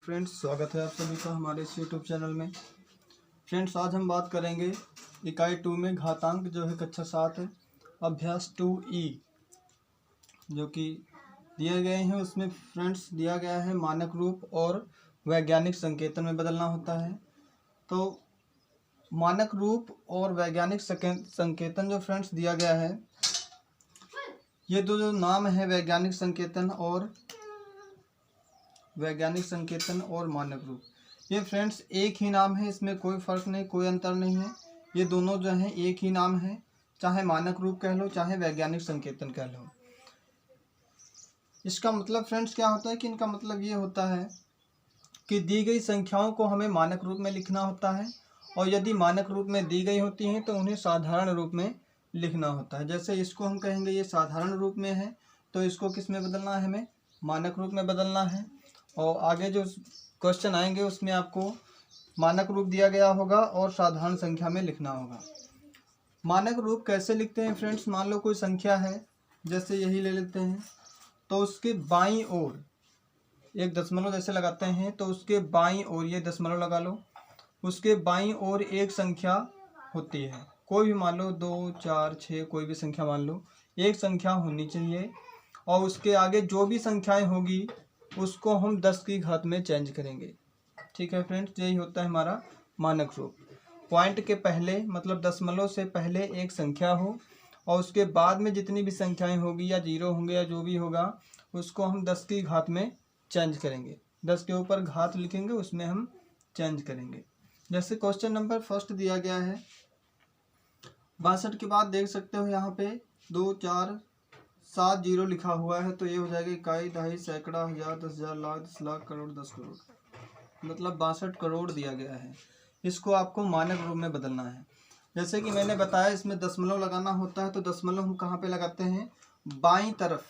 Friends, स्वागत है आप सभी का हमारे इस यूट्यूब चैनल में। फ्रेंड्स, आज हम बात करेंगे इकाई 2 में घातांक जो है कक्षा 7 है, अभ्यास 2E जो कि दिए गए हैं। उसमें फ्रेंड्स दिया गया है मानक रूप और वैज्ञानिक संकेतन में बदलना होता है। तो मानक रूप और वैज्ञानिक संकेतन जो फ्रेंड्स दिया गया है, ये दो जो नाम है वैज्ञानिक संकेतन और मानक रूप, ये फ्रेंड्स एक ही नाम है। इसमें कोई फ़र्क नहीं, कोई अंतर नहीं है। ये दोनों जो हैं एक ही नाम है, चाहे मानक रूप कह लो चाहे वैज्ञानिक संकेतन कह लो। इसका मतलब फ्रेंड्स क्या होता है कि इनका मतलब ये होता है कि दी गई संख्याओं को हमें मानक रूप में लिखना होता है, और यदि मानक रूप में दी गई होती हैं तो उन्हें साधारण रूप में लिखना होता है। जैसे इसको हम कहेंगे ये साधारण रूप में है, तो इसको किस में बदलना है, हमें मानक रूप में बदलना है। और आगे जो क्वेश्चन आएंगे उसमें आपको मानक रूप दिया गया होगा और साधारण संख्या में लिखना होगा। मानक रूप कैसे लिखते हैं फ्रेंड्स, मान लो कोई संख्या है, जैसे यही ले लेते हैं, तो उसके बाईं ओर एक दशमलव जैसे लगाते हैं, तो उसके बाईं ओर ये दशमलव लगा लो, उसके बाईं ओर एक संख्या होती है, कोई भी मान लो 2, 4, 6 कोई भी संख्या मान लो, एक संख्या होनी चाहिए। और उसके आगे जो भी संख्याएं होगी उसको हम 10 की घात में चेंज करेंगे। ठीक है फ्रेंड्स, यही होता है हमारा मानक रूप। पॉइंट के पहले मतलब दशमलव से पहले एक संख्या हो, और उसके बाद में जितनी भी संख्याएं होगी या जीरो होंगे या जो भी होगा उसको हम 10 की घात में चेंज करेंगे। 10 के ऊपर घात लिखेंगे, उसमें हम चेंज करेंगे। जैसे क्वेश्चन नंबर फर्स्ट दिया गया है 62 के बाद देख सकते हो यहाँ पे 2, 4, 7 जीरो लिखा हुआ है, तो ये हो जाएगा इकाई, दहाई, सैकड़ा, हजार, 10,000, लाख, 10 लाख, करोड़, 10 करोड़, मतलब 62 करोड़ दिया गया है। इसको आपको मानक रूप में बदलना है। जैसे कि मैंने बताया इसमें दशमलव लगाना होता है, तो दशमलव हम कहाँ पे लगाते हैं, बाईं तरफ।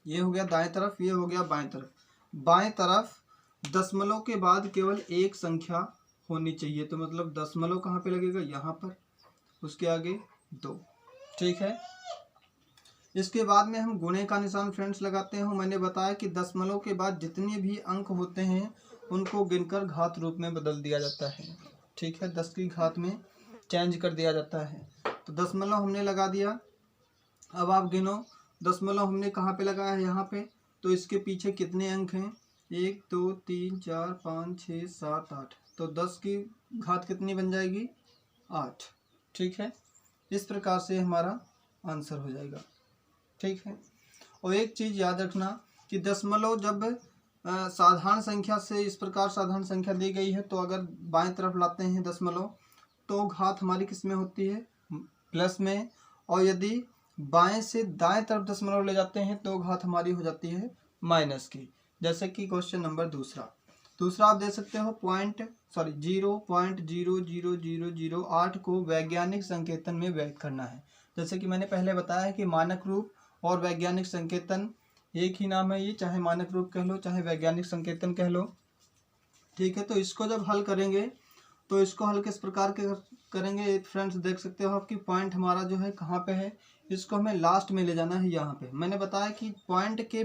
ये हो गया दाएं तरफ, ये हो गया बाएं तरफ। बाएं तरफ दशमलव के बाद केवल एक संख्या होनी चाहिए, तो मतलब दशमलव कहाँ पे लगेगा, यहाँ पर, उसके आगे 2। ठीक है, इसके बाद में हम गुणे का निशान फ्रेंड्स लगाते हैं। मैंने बताया कि दशमलव के बाद जितने भी अंक होते हैं उनको गिनकर घात रूप में बदल दिया जाता है। ठीक है, 10 की घात में चेंज कर दिया जाता है। तो दशमलव हमने लगा दिया। अब आप गिनो, दशमलव हमने कहाँ पे लगाया है, यहाँ पे, तो इसके पीछे कितने अंक हैं, 1, 2, 3, 4, 5, 6, 7, 8, तो 10 की घात कितनी बन जाएगी, 8। ठीक है, इस प्रकार से हमारा आंसर हो जाएगा। ठीक है, और एक चीज़ याद रखना कि दशमलव जब साधारण संख्या से इस प्रकार साधारण संख्या दी गई है, तो अगर बाएं तरफ लाते हैं दशमलव तो घात हमारी किस में होती है, प्लस में, और यदि बाएं से दाएं तरफ दशमलव ले जाते हैं तो घात हमारी हो जाती है माइनस की। जैसे कि क्वेश्चन नंबर दूसरा आप दे सकते हो 0.00008 को वैज्ञानिक संकेतन में व्यक्त करना है। जैसे कि मैंने पहले बताया कि मानक रूप और वैज्ञानिक संकेतन एक ही नाम है, ये चाहे मानक रूप कह लो चाहे वैज्ञानिक संकेतन कह लो। ठीक है, तो इसको जब हल करेंगे तो इसको हल किस प्रकार के करेंगे फ्रेंड्स, देख सकते हो आपकी पॉइंट हमारा जो है कहाँ पे है, इसको हमें लास्ट में ले जाना है। यहाँ पे मैंने बताया कि पॉइंट के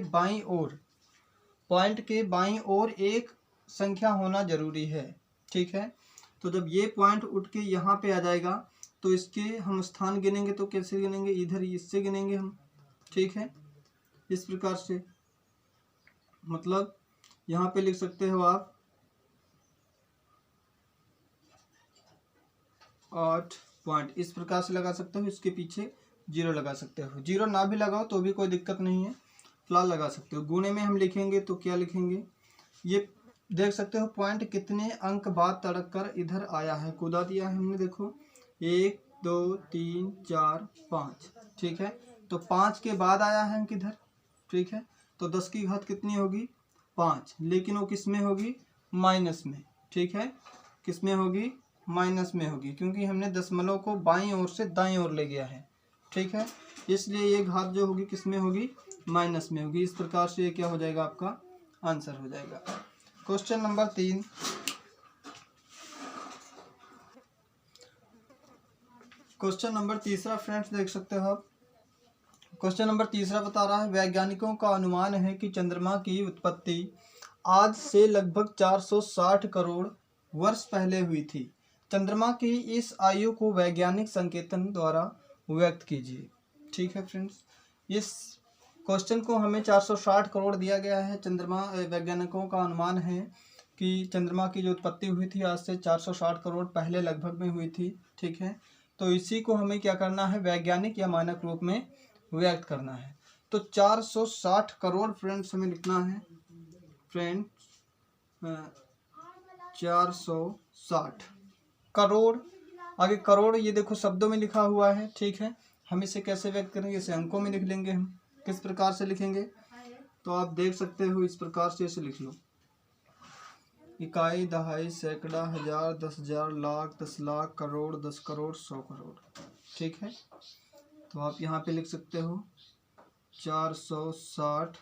बाईं ओर एक संख्या होना जरूरी है। ठीक है, तो जब ये पॉइंट उठ के यहाँ पे आ जाएगा तो इसके हम स्थान गिनेंगे, तो कैसे गिनेंगे, इधर इससे गिनेंगे हम। ठीक है, इस प्रकार से, मतलब यहाँ पे लिख सकते हो आप 8 पॉइंट, इस प्रकार से लगा सकते हो। इसके पीछे 0 लगा सकते हो, 0 ना भी लगाओ तो भी कोई दिक्कत नहीं है, फिलहाल लगा सकते हो। गुणे में हम लिखेंगे तो क्या लिखेंगे, ये देख सकते हो पॉइंट कितने अंक बाद तड़क कर इधर आया है, कूदा दिया है हमने, देखो 1, 2, 3, 4, 5। ठीक है, तो 5 के बाद आया है अंक इधर। ठीक है, तो 10 की घात कितनी होगी, 5, लेकिन वो किस में होगी, माइनस में। ठीक है, किस में होगी, माइनस में होगी, क्योंकि हमने दशमलव को बाईं ओर से दाईं ओर ले गया है। ठीक है, इसलिए ये घात जो होगी किस में होगी, माइनस में होगी। इस प्रकार से ये क्या हो जाएगा, आपका आंसर हो जाएगा। क्वेश्चन नंबर 3, क्वेश्चन नंबर तीसरा फ्रेंड्स देख सकते हो आप। क्वेश्चन नंबर तीसरा बता रहा है वैज्ञानिकों का अनुमान है कि चंद्रमा की उत्पत्ति आज से लगभग 460 करोड़ वर्ष पहले हुई थी। चंद्रमा की इस आयु को वैज्ञानिक संकेतन द्वारा व्यक्त कीजिए। ठीक है फ्रेंड्स, इस क्वेश्चन को हमें 460 करोड़ दिया गया है। चंद्रमा वैज्ञानिकों का अनुमान है कि चंद्रमा की जो उत्पत्ति हुई थी आज से 460 करोड़ पहले लगभग में हुई थी। ठीक है, तो इसी को हमें क्या करना है, वैज्ञानिक या मानक रूप में व्यक्त करना है। तो 460 करोड़ फ्रेंड्स हमें लिखना है। फ्रेंड्स 460 करोड़, आगे करोड़ ये देखो शब्दों में लिखा हुआ है। ठीक है, हम इसे कैसे व्यक्त करेंगे, इसे अंकों में लिख लेंगे। हम किस प्रकार से लिखेंगे, तो आप देख सकते हो इस प्रकार से इसे लिख लो। इकाई, दहाई, सैकड़ा, हजार, 10,000, लाख, 10 लाख, करोड़, 10 करोड़, 100 करोड़। ठीक है, तो आप यहाँ पे लिख सकते हो 460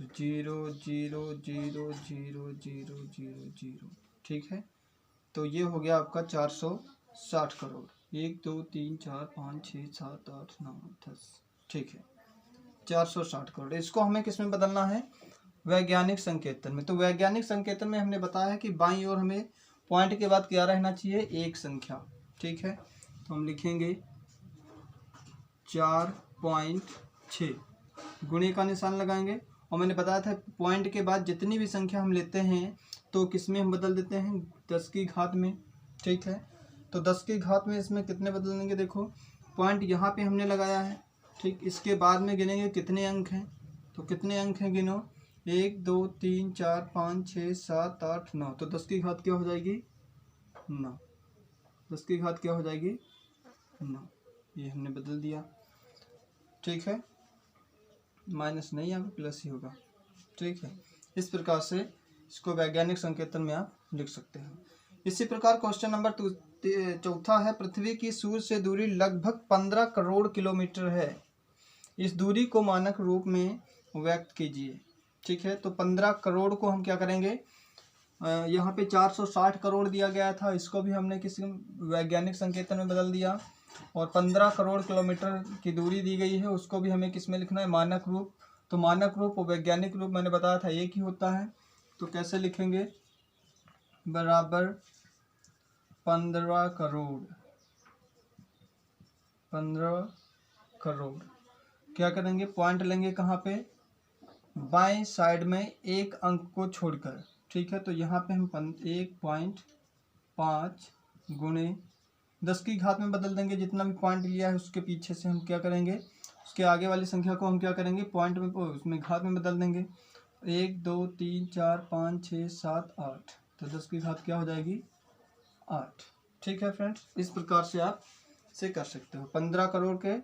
0,0,0,0,0,0। ठीक है, तो ये हो गया आपका 460 करोड़। 1 2 3 4 5 6 7 8 9 10। ठीक है, 460 करोड़। इसको हमें किस में बदलना है, वैज्ञानिक संकेतन में। तो वैज्ञानिक संकेतन में हमने बताया कि बाईं ओर हमें पॉइंट के बाद क्या रहना चाहिए, एक संख्या। ठीक है, तो हम लिखेंगे 4.6, गुणे का निशान लगाएंगे। और मैंने बताया था पॉइंट के बाद जितनी भी संख्या हम लेते हैं तो किस में हम बदल देते हैं, 10 की घात में। ठीक है, तो 10 की घात में इसमें कितने बदल देंगे, देखो पॉइंट यहाँ पे हमने लगाया है। ठीक, इसके बाद में गिनेंगे कितने अंक हैं, तो कितने अंक हैं गिनो, 1 2 3 4 5 6 7 8 9। तो 10 की घात क्या हो जाएगी, 9। 10 की घात क्या हो जाएगी, 9। ये हमने बदल दिया। ठीक है, माइनस नहीं, यहाँ पे प्लस ही होगा। ठीक है, इस प्रकार से इसको वैज्ञानिक संकेतन में आप लिख सकते हैं। इसी प्रकार क्वेश्चन नंबर चौथा है, पृथ्वी की सूर्य से दूरी लगभग 15 करोड़ किलोमीटर है। इस दूरी को मानक रूप में व्यक्त कीजिए। ठीक है, तो 15 करोड़ को हम क्या करेंगे, यहाँ पे 460 करोड़ दिया गया था, इसको भी हमने किसी वैज्ञानिक संकेतन में बदल दिया। और 15 करोड़ किलोमीटर की दूरी दी गई है, उसको भी हमें किस में लिखना है, मानक रूप। तो मानक रूप और वैज्ञानिक रूप मैंने बताया था एक ही होता है। तो कैसे लिखेंगे, बराबर 15 करोड़। 15 करोड़ क्या करेंगे, पॉइंट लेंगे कहाँ पे, बाएं साइड में एक अंक को छोड़कर। ठीक है, तो यहाँ पे हम 1.5 गुणे 10 की घात में बदल देंगे। जितना भी पॉइंट लिया है उसके पीछे से हम क्या करेंगे, उसके आगे वाली संख्या को हम क्या करेंगे, पॉइंट में उसमें घात में बदल देंगे। 1 2 3 4 5 6 7 8। तो 10 की घात क्या हो जाएगी, 8। ठीक है फ्रेंड्स, इस प्रकार से आप इसे कर सकते हो। 15 करोड़ के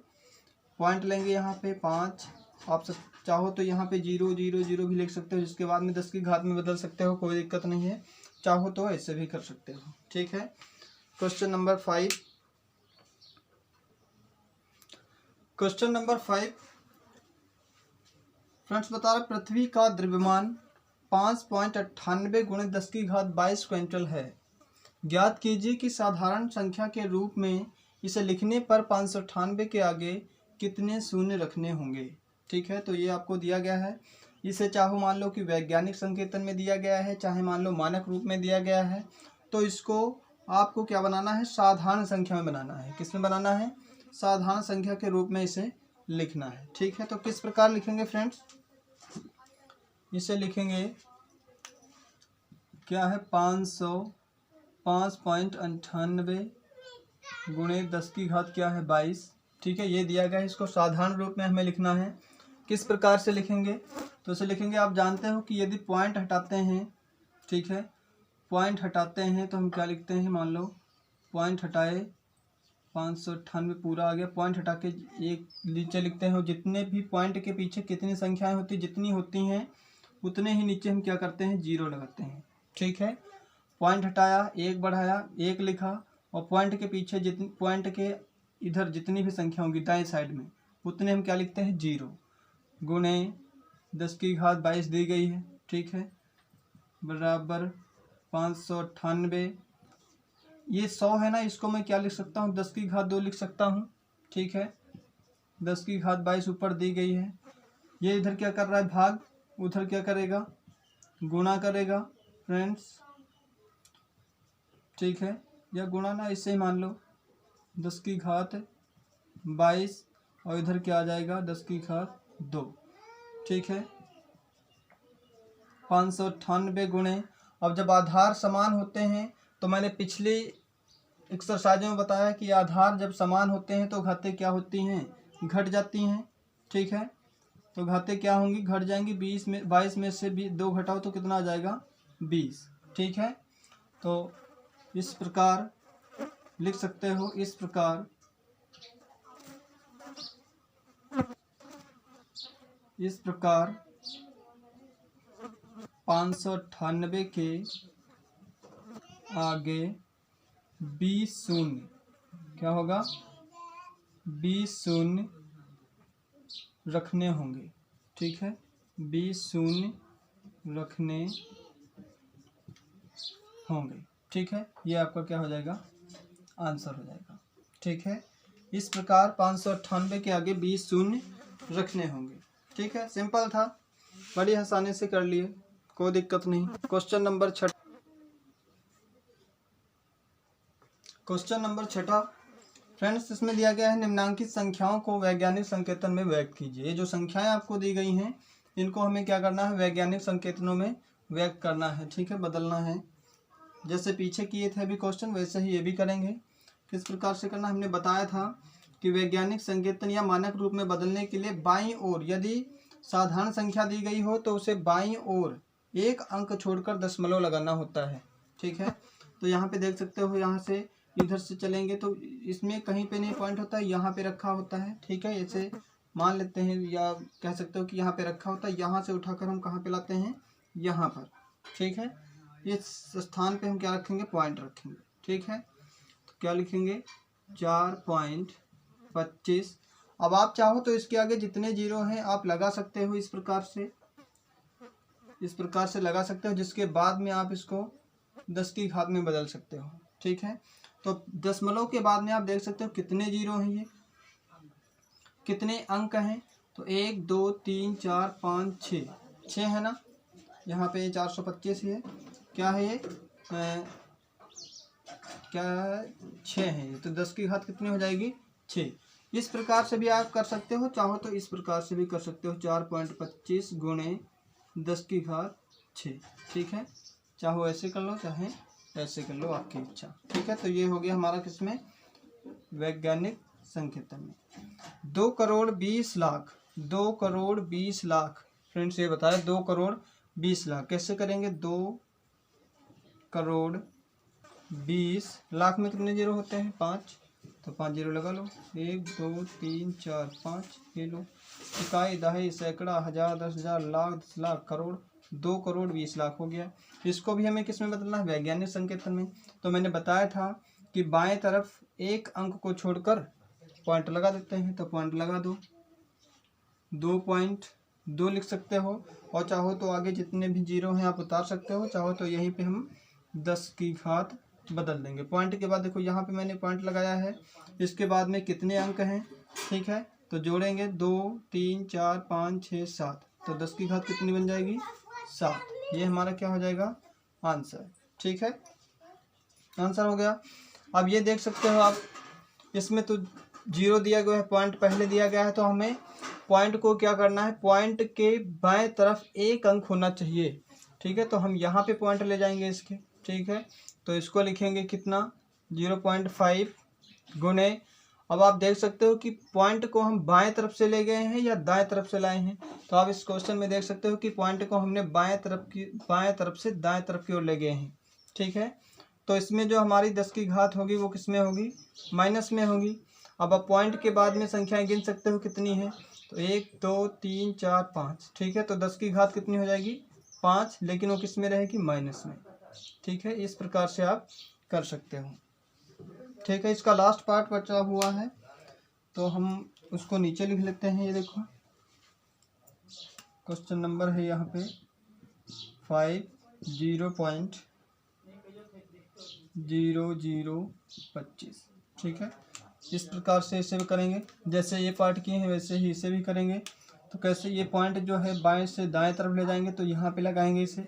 पॉइंट लेंगे यहाँ पे 5। आप सब चाहो तो यहाँ पे 0 0 0 भी लिख सकते हो, जिसके बाद में 10 की घात में बदल सकते हो, कोई दिक्कत नहीं है। चाहो तो ऐसे भी कर सकते हो। ठीक है, question number 5। Question number 5 friends बता रहे, पृथ्वी का द्रव्यमान 5.98 गुणे 10 की घात 22 क्विंटल है। ज्ञात कीजिए कि साधारण संख्या के रूप में इसे लिखने पर 598 के आगे कितने शून्य रखने होंगे। ठीक है, तो ये आपको दिया गया है। इसे चाहो मान लो कि वैज्ञानिक संकेतन में दिया गया है, चाहे मान लो मानक रूप में दिया गया है। तो इसको आपको क्या बनाना है, साधारण संख्या में बनाना है। किस में बनाना है, साधारण संख्या के रूप में इसे लिखना है। ठीक है, तो किस प्रकार लिखेंगे फ्रेंड्स, इसे लिखेंगे क्या है, 5.98 गुणे 10 की घात क्या है, 22। ठीक है, ये दिया गया है, इसको साधारण रूप में हमें लिखना है। किस प्रकार से लिखेंगे, तो इसे लिखेंगे, आप जानते हो कि यदि पॉइंट हटाते हैं, ठीक है, पॉइंट हटाते हैं तो हम क्या लिखते हैं, मान लो पॉइंट हटाए 598 पूरा आ गया, पॉइंट हटा के एक नीचे लिखते हैं। और जितने भी पॉइंट के पीछे कितनी संख्याएं होती, जितनी होती हैं उतने ही नीचे हम क्या करते हैं, 0 लगाते हैं। ठीक है, पॉइंट हटाया, एक बढ़ाया, एक लिखा, और पॉइंट के पीछे जितनी, पॉइंट के इधर जितनी भी संख्या होंगी दाएं साइड में, उतने हम क्या लिखते हैं, 0 गुणे 10 की घात 22 दी गई है। ठीक है, बराबर 598। ये 100 है ना, इसको मैं क्या लिख सकता हूँ, 10 की घात 2 लिख सकता हूँ। ठीक है, 10 की घात 22 ऊपर दी गई है। ये इधर क्या कर रहा है, भाग, उधर क्या करेगा, गुणा करेगा फ्रेंड्स, ठीक है, या गुणा ना इससे ही मान लो 10 की घात 22 और इधर क्या आ जाएगा 10 की घात 2, ठीक है। 598 गुणे, अब जब आधार समान होते हैं तो मैंने पिछली एक्सरसाइजों में बताया कि आधार जब समान होते हैं तो घातें क्या होती हैं, घट जाती हैं, ठीक है। तो घातें क्या होंगी, घट जाएंगी। 22 में से 2 घटाओ तो कितना आ जाएगा 20, ठीक है। तो इस प्रकार लिख सकते हो, इस प्रकार इस प्रकार 598 के आगे 20 शून्य क्या होगा, 20 शून्य रखने होंगे, ठीक है। 20 शून्य रखने होंगे, ठीक है। ये आपका क्या हो जाएगा, आंसर हो जाएगा, ठीक है। इस प्रकार 598 के आगे 20 शून्य रखने होंगे, ठीक है। सिंपल था, बड़ी आसानी से कर लिए, कोई दिक्कत नहीं। क्वेश्चन नंबर 6 फ्रेंड्स, इसमें दिया गया है निम्नांकित संख्याओं को वैज्ञानिक संकेतन में व्यक्त कीजिए। ये जो संख्याएं आपको दी गई हैं इनको हमें क्या करना है, वैज्ञानिक संकेतनों में व्यक्त करना है, ठीक है, बदलना है। जैसे पीछे किए थे अभी क्वेश्चन, वैसे ही ये भी करेंगे। किस प्रकार से करना, हमने बताया था कि वैज्ञानिक संकेतन या मानक रूप में बदलने के लिए बाईं ओर यदि साधारण संख्या दी गई हो तो उसे बाईं ओर एक अंक छोड़कर दशमलव लगाना होता है, ठीक है। तो यहाँ पे देख सकते हो, यहाँ से इधर से चलेंगे तो इसमें कहीं पे नहीं पॉइंट होता है, यहाँ पे रखा होता है, ठीक है। ऐसे मान लेते हैं या कह सकते हो कि यहाँ पे रखा होता है, यहाँ से उठाकर हम कहाँ पे लाते हैं, यहाँ पर, ठीक है। इस स्थान पे हम क्या रखेंगे, पॉइंट रखेंगे, ठीक है। तो क्या लिखेंगे 4.25। अब आप चाहो तो इसके आगे जितने जीरो हैं आप लगा सकते हो, इस प्रकार से लगा सकते हो, जिसके बाद में आप इसको 10 की घात में बदल सकते हो, ठीक है। तो दशमलव के बाद में आप देख सकते हो कितने जीरो हैं, ये कितने अंक हैं, तो 1 2 3 4 5 6 है ना। यहाँ पे 425 ही है, क्या है ये क्या है 6 है ये, तो 10 की घात कितनी हो जाएगी 6। इस प्रकार से भी आप कर सकते हो, चाहो तो इस प्रकार से भी कर सकते हो, 4.25 गुणे 10 की घात 6, ठीक है। चाहो ऐसे कर लो, चाहे ऐसे कर लो, आपकी इच्छा, ठीक है। तो ये हो गया हमारा किसमें, वैज्ञानिक संकेतन में। 2 करोड़ 20 लाख, 2 करोड़ 20 लाख फ्रेंड्स, ये बताया 2 करोड़ 20 लाख कैसे करेंगे। 2 करोड़ 20 लाख में कितने जीरो होते हैं, 5, तो 5 जीरो लगा लो, 1 2 3 4 5, ये लो। इकाई, दहाई, सैकड़ा, हजार, 10,000, लाख, 10 लाख, करोड़। 2 करोड़ 20 लाख हो गया। इसको भी हमें किस में बदलना है, वैज्ञानिक संकेतन में। तो मैंने बताया था कि बाएं तरफ एक अंक को छोड़कर पॉइंट लगा देते हैं, तो पॉइंट लगा दो, 2.2 लिख सकते हो, और चाहो तो आगे जितने भी जीरो हैं आप उतार सकते हो, चाहो तो यहीं पे हम 10 की घात बदल देंगे। पॉइंट के बाद देखो यहाँ पे मैंने पॉइंट लगाया है, इसके बाद में कितने अंक हैं, ठीक है, तो जोड़ेंगे 2 3 4 5 6 7, तो 10 की घात कितनी बन जाएगी 7। ये हमारा क्या हो जाएगा, आंसर, ठीक है, आंसर हो गया। अब ये देख सकते हो आप, इसमें तो जीरो दिया गया है, पॉइंट पहले दिया गया है, तो हमें पॉइंट को क्या करना है, पॉइंट के बाएं तरफ एक अंक होना चाहिए, ठीक है। तो हम यहाँ पे पॉइंट ले जाएंगे इसके, ठीक है। तो इसको लिखेंगे कितना, 0.5 गुणे, अब आप देख सकते हो कि पॉइंट को हम बाएं तरफ से ले गए हैं या दाएं तरफ से लाए हैं। तो आप इस क्वेश्चन में देख सकते हो कि पॉइंट को हमने बाएं तरफ से दाएं तरफ की ओर ले गए हैं, ठीक है। तो इसमें जो हमारी 10 की घात होगी वो किस में होगी, माइनस में होगी। अब आप पॉइंट के बाद में संख्याएं गिन सकते हो कितनी है, तो 1 2 3 4 5, ठीक है। तो 10 की घात कितनी हो जाएगी 5, लेकिन वो किस में रहेगी, माइनस में, ठीक है। इस प्रकार से आप कर सकते हो, ठीक है। इसका लास्ट पार्ट बचा हुआ है तो हम उसको नीचे लिख लेते हैं। ये देखो क्वेश्चन नंबर है यहाँ पे 5 0.0025, ठीक है। इस प्रकार से इसे भी करेंगे, जैसे ये पार्ट किए हैं वैसे ही इसे भी करेंगे। तो कैसे, ये पॉइंट जो है बाएं से दाएं तरफ ले जाएंगे, तो यहाँ पे लगाएंगे इसे,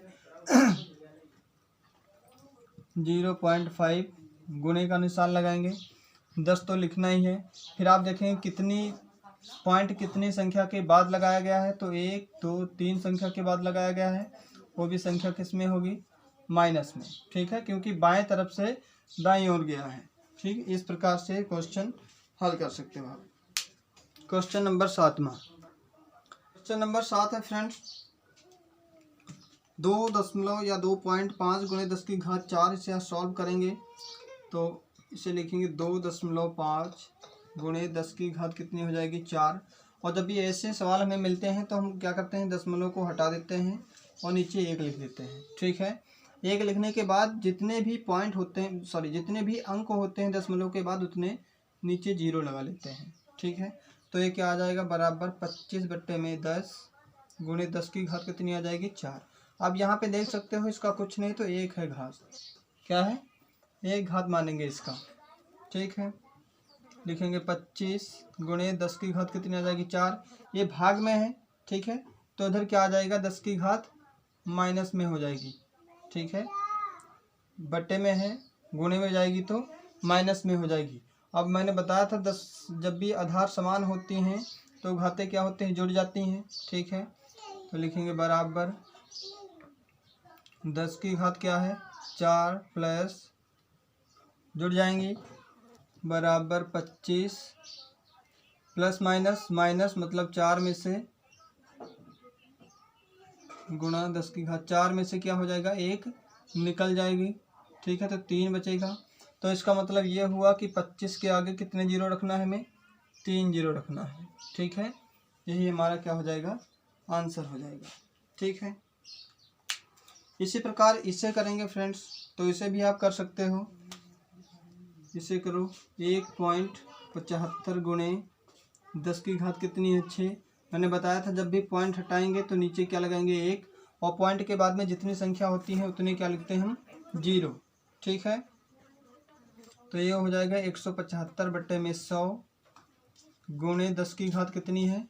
0.5 गुणे का निशान लगाएंगे। 10 तो लिखना ही है। फिर आप देखेंगे कितनी पॉइंट कितनी संख्या के बाद लगाया गया है, तो 1 2 3 संख्या के बाद लगाया गया है। वो भी संख्या किस में होगी, माइनस में। ठीक है, क्योंकि बाएं तरफ से दाईं ओर गया है। ठीक, इस प्रकार से क्वेश्चन हल कर सकते हो आप। क्वेश्चन नंबर 7वां। क्वेश्चन नंबर 7 है फ्रेंड्स, 2.5 गुणे 10 की घात 4। इसे आप सॉल्व करेंगे तो इसे लिखेंगे 2.5 गुणे 10 की घात कितनी हो जाएगी, 4। और जब ये ऐसे सवाल हमें मिलते हैं तो हम क्या करते हैं, दशमलव को हटा देते हैं और नीचे 1 लिख देते हैं। ठीक है, 1 लिखने के बाद जितने भी पॉइंट होते हैं, जितने भी अंक होते हैं दशमलव के बाद, उतने नीचे 0 लगा लेते हैं। ठीक है, तो ये क्या आ जाएगा, बराबर 25/10 गुणे 10 की घात कितनी आ जाएगी, 4। अब यहाँ पे देख सकते हो इसका कुछ नहीं तो 1 है घात, क्या है, 1 घात मानेंगे इसका। ठीक है, लिखेंगे 25 गुणे 10 की घात कितनी आ जाएगी, 4। ये भाग में है। ठीक है, तो इधर क्या आ जाएगा, 10 की घात माइनस में हो जाएगी। ठीक है, बट्टे में है, गुणे में जाएगी तो माइनस में हो जाएगी। अब मैंने बताया था 10 जब भी आधार समान होती हैं तो घातें क्या होते हैं, जुड़ जाती हैं। ठीक है, तो लिखेंगे बराबर 10 की घात क्या है, 4 प्लस जुड़ जाएंगी बराबर 25 प्लस माइनस, माइनस मतलब 4 में से गुणा 10 की घात, 4 में से क्या हो जाएगा, 1 निकल जाएगी। ठीक है, तो 3 बचेगा। तो इसका मतलब ये हुआ कि 25 के आगे कितने जीरो रखना है, हमें 3 जीरो रखना है। ठीक है, यही हमारा क्या हो जाएगा, आंसर हो जाएगा। ठीक है, इसी प्रकार इसे करेंगे फ्रेंड्स, तो इसे भी आप कर सकते हो। इसे करो 1.75 गुणे 10 की घात कितनी है, 6। मैंने बताया था जब भी पॉइंट हटाएंगे तो नीचे क्या लगाएंगे, 1, और पॉइंट के बाद में जितनी संख्या होती है उतनी क्या लिखते हैं हम, 0। ठीक है, तो ये हो जाएगा 175/100 गुणे 10 की घात कितनी है,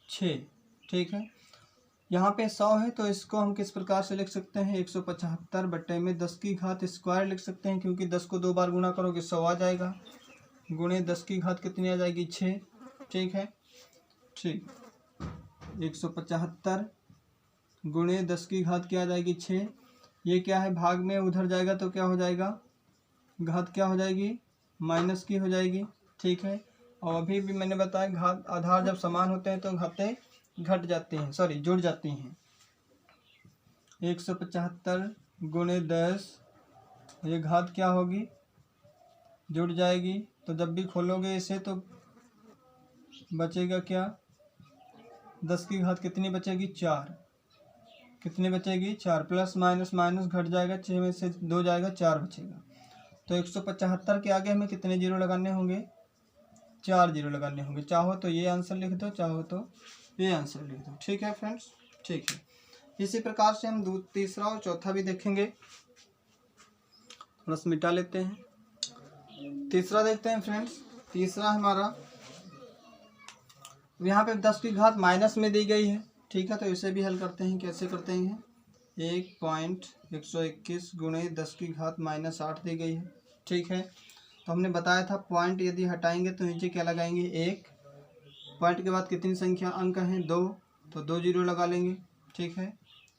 6। ठीक है, यहाँ पे 100 है तो इसको हम किस प्रकार से लिख सकते हैं, 175/10 की घात स्क्वायर लिख सकते हैं, क्योंकि 10 को 2 बार गुणा करोगे 100 आ जाएगा। गुणे 10 की घात कितनी आ जाएगी, 6। ठीक है, ठीक, 175 गुणे 10 की घात क्या आ जाएगी, 6। ये क्या है, भाग में उधर जाएगा तो क्या हो जाएगा, घात क्या हो जाएगी, माइनस की हो जाएगी। ठीक है, और अभी भी मैंने बताया घात आधार जब समान होते हैं तो घातें घट जाती हैं, जुड़ जाती हैं। 175 गुणे 10, ये घात क्या होगी, जुड़ जाएगी। तो जब भी खोलोगे इसे तो बचेगा क्या, 10 की घात कितनी बचेगी, 4। कितनी बचेगी, 4। प्लस माइनस माइनस घट जाएगा, 6 में से 2 जाएगा, 4 बचेगा। तो 175 के आगे हमें कितने जीरो लगाने होंगे, 4 जीरो लगाने होंगे। चाहो तो ये आंसर लिख दो, चाहो तो ये आंसर लिख दो। ठीक है फ्रेंड्स, ठीक है। इसी प्रकार से हम तीसरा और चौथा भी देखेंगे। थोड़ा सा मिटा लेते हैं, तीसरा देखते हैं फ्रेंड्स। तीसरा हमारा यहाँ पे 10 की घात माइनस में दी गई है। ठीक है, तो इसे भी हल करते हैं। कैसे करते हैं, 1.121 गुणे 10 की घात -8 दी गई है। ठीक है, तो हमने बताया था पॉइंट यदि हटाएंगे तो नीचे क्या लगाएंगे, 1। पॉइंट के बाद कितनी संख्या अंक हैं, 2, तो 2 जीरो लगा लेंगे। ठीक है,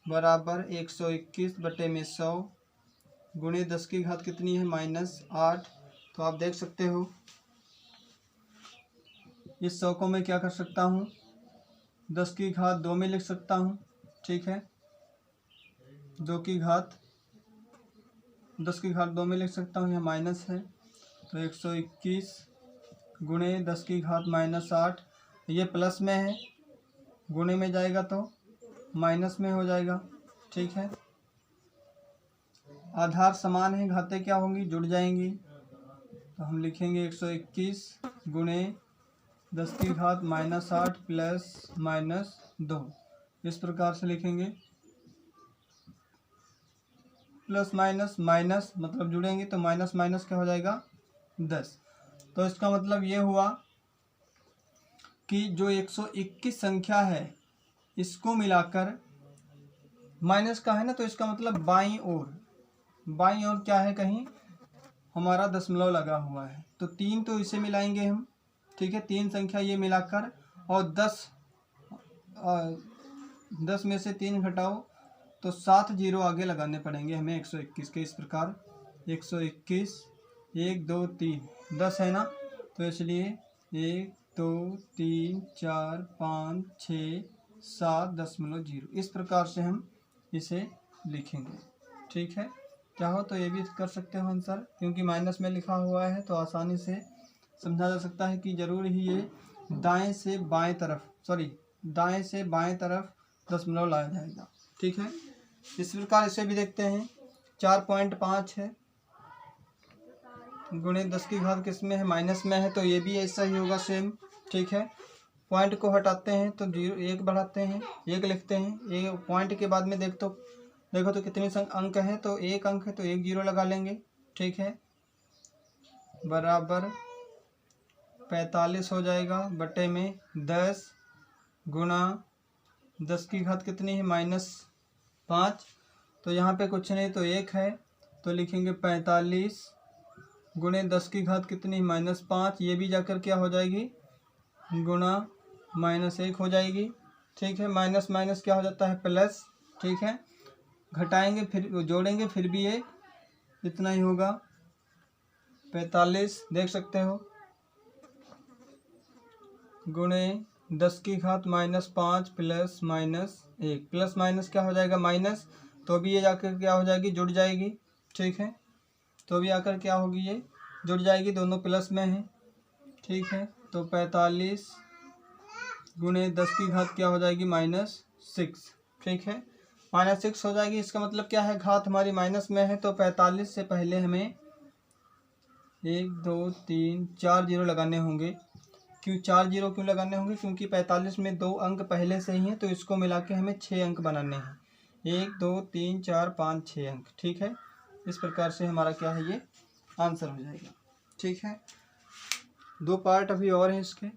बराबर 121/100 गुणे 10 की घात कितनी है, -8। तो आप देख सकते हो इस 100 को मैं क्या कर सकता हूँ, 10 की घात 2 में लिख सकता हूँ। ठीक है, 2 की घात 10 की घात 2 में लिख सकता हूँ, यह माइनस है। तो 121 गुणे 10 की घात -8, ये प्लस में है, गुणे में जाएगा तो माइनस में हो जाएगा। ठीक है, आधार समान है, घातें क्या होंगी, जुड़ जाएंगी। तो हम लिखेंगे 121 गुणे 10 की घात -8 प्लस -2, इस प्रकार से लिखेंगे। प्लस माइनस माइनस मतलब जुड़ेंगे तो माइनस माइनस क्या हो जाएगा, 10। तो इसका मतलब ये हुआ कि जो 121 संख्या है इसको मिलाकर माइनस का है ना, तो इसका मतलब बाईं ओर क्या है, कहीं हमारा दशमलव लगा हुआ है। तो 3 तो इसे मिलाएंगे हम, ठीक है, 3 संख्या ये मिलाकर, और 10 में से 3 घटाओ तो 7 जीरो आगे लगाने पड़ेंगे हमें 121 के। इस प्रकार 121, 1 2 3 10 है ना, तो इसलिए 1 2 3 4 5 6 7.0 इस प्रकार से हम इसे लिखेंगे। ठीक है, चाहो तो ये भी कर सकते हो आंसर, क्योंकि माइनस में लिखा हुआ है तो आसानी से समझा जा सकता है कि जरूर ही ये दाएं से बाएं तरफ दशमलव लाया जाएगा। ठीक है, इस प्रकार इसे भी देखते हैं। 4.5 है गुणे 10 की घात किस में है, माइनस में है, तो ये भी ऐसा ही होगा सेम। ठीक है, पॉइंट को हटाते हैं तो 1 बढ़ाते हैं, 1 लिखते हैं। एक पॉइंट के बाद में देखो तो कितने अंक हैं, तो 1 अंक है तो 1 जीरो लगा लेंगे। ठीक है, बराबर 45 हो जाएगा बटे में 10 गुणा 10 की घात कितनी है, -5। तो यहाँ पे कुछ नहीं तो 1 है, तो लिखेंगे 45 गुणे 10 की घात कितनी, -5। ये भी जाकर क्या हो जाएगी, गुणा -1 हो जाएगी। ठीक है, माइनस माइनस क्या हो जाता है, प्लस। ठीक है, घटाएंगे फिर जोड़ेंगे फिर भी ये इतना ही होगा, 45 देख सकते हो, गुणे 10 की घात -5 प्लस -1, प्लस माइनस क्या हो जाएगा, माइनस, तो भी ये जाकर क्या हो जाएगी, जुड़ जाएगी। ठीक है, तो भी आकर क्या होगी, ये जुड़ जाएगी, दोनों प्लस में है। ठीक है, तो 45 गुणे 10 की घात क्या हो जाएगी, -6। ठीक है, -6 हो जाएगी। इसका मतलब क्या है, घात हमारी माइनस में है, तो 45 से पहले हमें 1 2 3 4 जीरो लगाने होंगे। 4 जीरो क्यों लगाने होंगे, क्योंकि 45 में 2 अंक पहले से ही हैं, तो इसको मिला के हमें 6 अंक बनाने हैं। 1 2 3 4 5 6 अंक। ठीक है, इस प्रकार से हमारा क्या है, ये आंसर हो जाएगा। ठीक है, 2 पार्ट अभी और हैं इसके।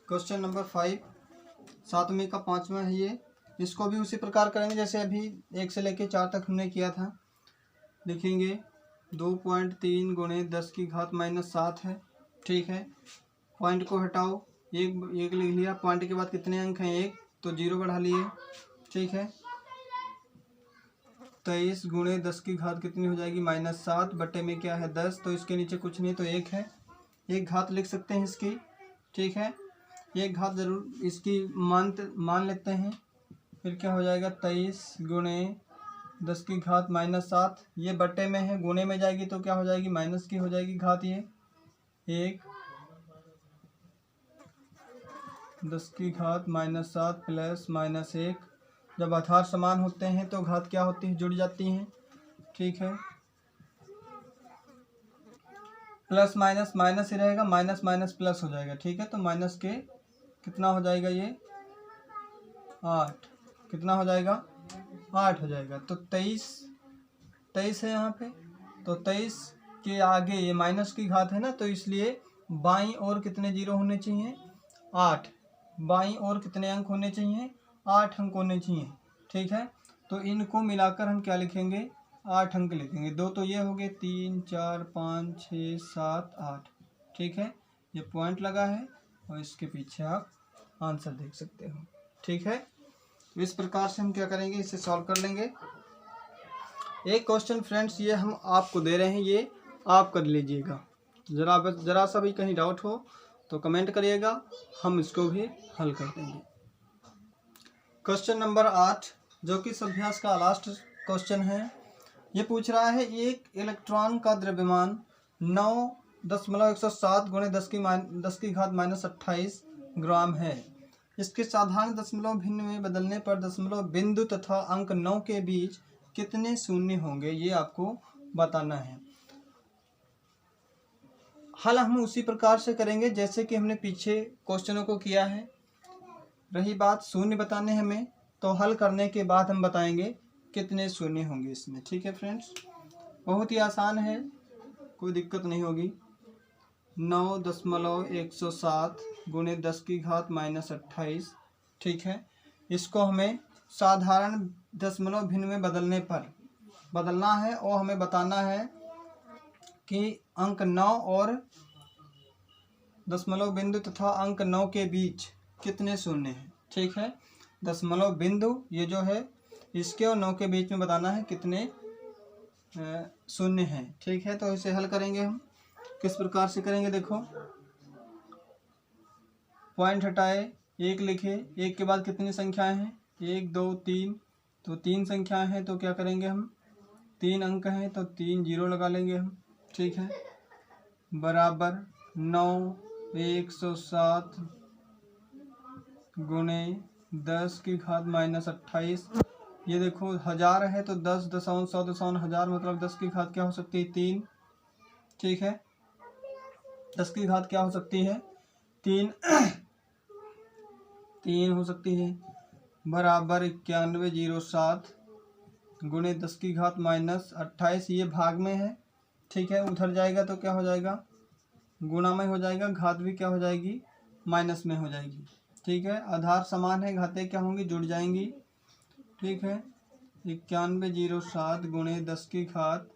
क्वेश्चन नंबर 5 7वें का 5वां है ये। इसको भी उसी प्रकार करेंगे जैसे अभी 1 से लेके 4 तक हमने किया था। लिखेंगे 2.3 गुणे 10 की घात -7 है। ठीक है, पॉइंट को हटाओ, एक लिख लिया, पॉइंट के बाद कितने अंक हैं, 1, तो 0 बढ़ा लिए। ठीक है, 23 गुणे 10 की घात कितनी हो जाएगी, -7 बटे में क्या है 10, तो इसके नीचे कुछ नहीं तो 1 है, 1 घात लिख सकते हैं इसकी। ठीक है, 1 घात जरूर इसकी मान लेते हैं। फिर क्या हो जाएगा, 23 गुणे 10 की घात -7, ये बटे में है, गुणे में जाएगी तो क्या हो जाएगी, माइनस की हो जाएगी घात। ये 1 10 की घात -7 प्लस -1, जब आधार समान होते हैं तो घात क्या होती है, जुड़ जाती हैं। ठीक है, प्लस माइनस माइनस ही रहेगा, माइनस माइनस प्लस हो जाएगा। ठीक है, तो माइनस के कितना हो जाएगा, ये 8, कितना हो जाएगा, 8 हो जाएगा। तो 23 है यहाँ पे, तो 23 के आगे ये माइनस की घात है ना, तो इसलिए बाईं ओर कितने जीरो होने चाहिए, 8। बाईं ओर कितने अंक होने चाहिए, 8 अंक होने चाहिए। ठीक है, तो इनको मिलाकर हम क्या लिखेंगे, 8 अंक लिखेंगे। 2 तो ये हो गए, 3 4 5 6 7 8। ठीक है, ये पॉइंट लगा है और इसके पीछे आप आंसर देख सकते हो। ठीक है, इस प्रकार से हम क्या करेंगे, इसे सॉल्व कर लेंगे। एक क्वेश्चन फ्रेंड्स ये हम आपको दे रहे हैं, ये आप कर लीजिएगा। जरा सा भी कहीं डाउट हो तो कमेंट करिएगा, हम इसको भी हल कर देंगे। क्वेश्चन नंबर 8 जो कि इस अभ्यास का लास्ट क्वेश्चन है, ये पूछ रहा है एक इलेक्ट्रॉन का द्रव्यमान 9.107 गुणे 10 की घात -28 ग्राम है। इसके साधारण दशमलव भिन्न में बदलने पर दशमलव बिंदु तथा अंक 9 के बीच कितने शून्य होंगे, ये आपको बताना है। हल हम उसी प्रकार से करेंगे जैसे कि हमने पीछे क्वेश्चनों को किया है। रही बात शून्य बताने हमें, तो हल करने के बाद हम बताएंगे कितने शून्य होंगे इसमें। ठीक है फ्रेंड्स, बहुत ही आसान है, कोई दिक्कत नहीं होगी। 9.107 गुणे 10 की घात -28। ठीक है, इसको हमें साधारण दशमलव भिन्न में बदलना है और हमें बताना है कि अंक 9 और दशमलव बिंदु तथा अंक 9 के बीच कितने शून्य हैं। ठीक है, दशमलव बिंदु ये जो है इसके और 9 के बीच में बताना है कितने शून्य हैं। ठीक है, तो इसे हल करेंगे हम। किस प्रकार से करेंगे, देखो पॉइंट हटाए, 1 लिखे, 1 के बाद कितनी संख्याएं हैं, 1 2 3, तो 3 संख्याएं हैं, तो क्या करेंगे हम, 3 अंक हैं तो 3 जीरो लगा लेंगे हम। ठीक है, बराबर 9 107 गुणे 10 की घात माइनस 28। ये देखो 1000 है तो 10 दशांश 100 दशांश 1000 मतलब 10 की घात क्या हो सकती है, 3। ठीक है, 10 की घात क्या हो सकती है, 3 हो सकती है, बराबर 9107 गुणे 10 की घात माइनस 28। ये भाग में है। ठीक है, उधर जाएगा तो क्या हो जाएगा, गुणा में हो जाएगा, घात भी क्या हो जाएगी, माइनस में हो जाएगी। ठीक है, आधार समान है, घातें क्या होंगी, जुड़ जाएंगी। ठीक है, 9107 गुणे 10 की घात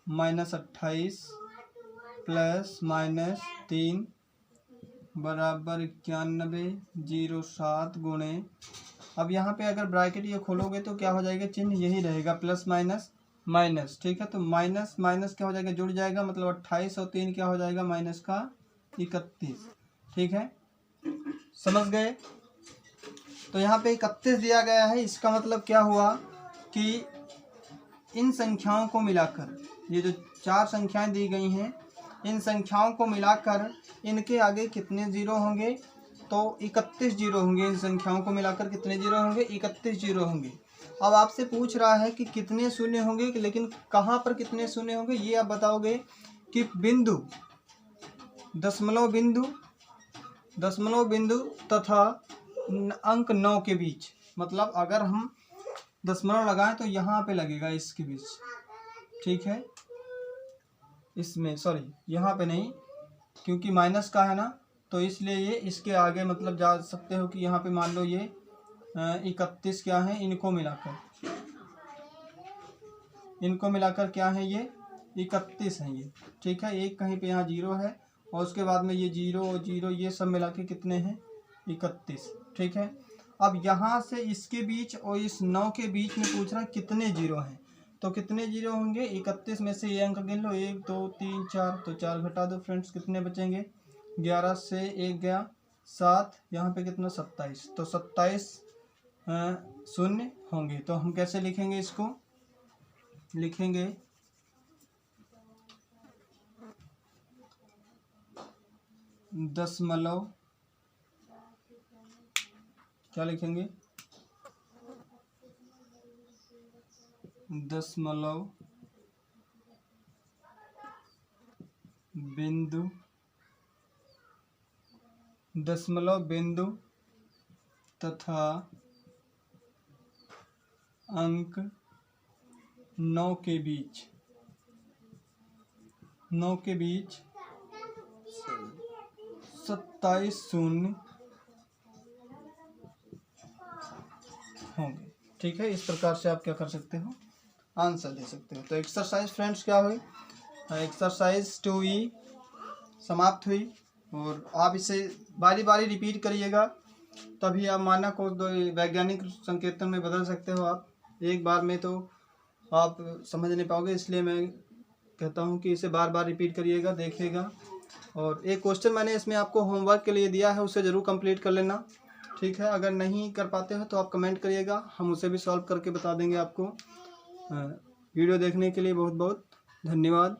माइनस 28 प्लस माइनस 3 बराबर 9107 गुणे, अब यहाँ पे अगर ब्रैकेट ये खोलोगे तो क्या हो जाएगा, चिन्ह यही रहेगा, प्लस माइनस माइनस। ठीक है, तो माइनस माइनस क्या हो जाएगा, जुड़ जाएगा, मतलब 28 और 3 क्या हो जाएगा, माइनस का 31। ठीक है, समझ गए। तो यहाँ पे 31 दिया गया है, इसका मतलब क्या हुआ कि इन संख्याओं को मिलाकर, ये जो 4 संख्याएं दी गई हैं, इन संख्याओं को मिलाकर इनके आगे कितने जीरो होंगे, तो 31 जीरो होंगे। इन संख्याओं को मिलाकर कितने जीरो होंगे, 31 जीरो होंगे। अब आपसे पूछ रहा है कि कितने शून्य होंगे, लेकिन कहाँ पर कितने शून्य होंगे, ये आप बताओगे कि बिंदु, दशमलव बिंदु तथा अंक 9 के बीच, मतलब अगर हम दशमलव लगाएं तो यहाँ पे लगेगा, इसके बीच। ठीक है, इसमें सॉरी यहाँ पे नहीं, क्योंकि माइनस का है ना, तो इसलिए ये इसके आगे मतलब जा सकते हो कि यहाँ पे मान लो ये 31 क्या है, इनको मिलाकर क्या है, ये 31 है ये। ठीक है, एक कहीं पे यहाँ जीरो है और उसके बाद में ये जीरो और जीरो ये सब मिला के कितने हैं, 31। ठीक है, अब यहाँ से इसके बीच और इस 9 के बीच में पूछ रहा है कितने जीरो हैं, तो कितने जीरो होंगे, 31 में से ये अंक गिन लो, 1 2 3 4, तो 4 घटा दो फ्रेंड्स, कितने बचेंगे, 11 से 1 गया 7, यहाँ पे कितना 27, तो 27 शून्य होंगे। तो हम कैसे लिखेंगे, इसको लिखेंगे दशमलव, क्या लिखेंगे, दशमलव बिंदु तथा अंक 9 के बीच 27 शून्य होंगे। ठीक है, इस प्रकार से आप क्या कर सकते हो, आंसर दे सकते हो। तो एक्सरसाइज फ्रेंड्स क्या हुई, एक्सरसाइज 2E समाप्त हुई, और आप इसे बारी बारी रिपीट करिएगा, तभी आप मानक को वैज्ञानिक संकेतन में बदल सकते हो। आप एक बार में तो आप समझ नहीं पाओगे, इसलिए मैं कहता हूँ कि इसे बार बार रिपीट करिएगा, देखिएगा। और एक क्वेश्चन मैंने इसमें आपको होमवर्क के लिए दिया है, उसे ज़रूर कंप्लीट कर लेना। ठीक है, अगर नहीं कर पाते हो तो आप कमेंट करिएगा, हम उसे भी सॉल्व करके बता देंगे आपको। वीडियो देखने के लिए बहुत बहुत धन्यवाद।